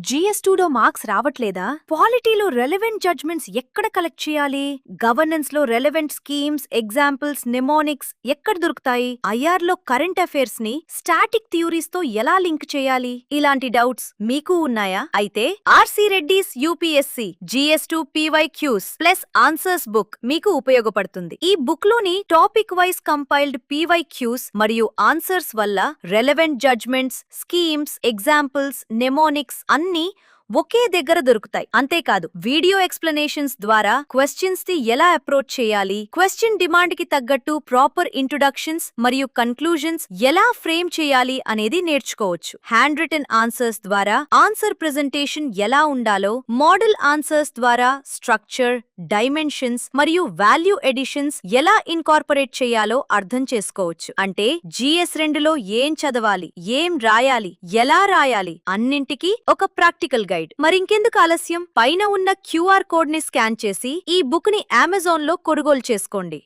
GS2లో marks రావట్లేదా? పాలిటీలో relevant judgments collect కలెక్ట్ చేయాలి? గవర్నెన్స్ లో రెలెవెంట్ స్కీమ్స్, ఎగ్జాంపుల్స్, నెమోనిక్స్ ఎక్కడ దొరుకుతాయి? ఐఆర్ లో కరెంట్ అఫైర్స్ ని స్టాటిక్ థియరీస్ తో ఎలా లింక్ చేయాలి? ఇలాంటి డౌట్స్ మీకు ఉన్నాయా? అయితే RC Reddy's UPSC GS2 PYQs plus answers book మీకు ఉపయోగపడుతుంది. ఈ బుక్ లోని టాపిక్ వైజ్ కంపైల్డ్ PYQs మరియు ఆన్సర్స్ వల్ల relevant judgments, schemes, examples, mnemonics అన్నీ ఒకే దగ్గర దొరుకుతాయి. అంతేకాదు వీడియో ఎక్స్ప్లెనేషన్స్ ద్వారా క్వశ్చన్స్ ని ఎలా అప్రోచ్ చేయాలి, క్వశ్చన్ డిమాండ్ కి తగ్గట్టు ప్రాపర్ ఇంట్రొడక్షన్స్ మరియు కన్క్లూజన్స్ ఎలా ఫ్రేమ్ చేయాలి అనేది నేర్చుకోవచ్చు. హ్యాండ్ రిటన్ ఆన్సర్స్ ద్వారా ఆన్సర్ ప్రెజెంటేషన్ ఎలా ఉండాలో, మోడల్ ఆన్సర్స్ ద్వారా స్ట్రక్చర్, డైమెన్షన్స్ మరియు వాల్యూ ఎడిషన్స్ ఎలా ఇన్కార్పొరేట్ చేయాలో అర్థం చేసుకోవచ్చు. అంటే GS2లో ఏం చదవాలి, ఏం రాయాలి, ఎలా రాయాలి అన్నింటికీ ఒక ప్రాక్టికల్ గైడ్. మరింకెందుకు ఆలస్యం, పైన ఉన్న QR కోడ్ ని స్కాన్ చేసి ఈ బుక్ ని అమెజాన్ లో కొనుగోలు చేసుకోండి.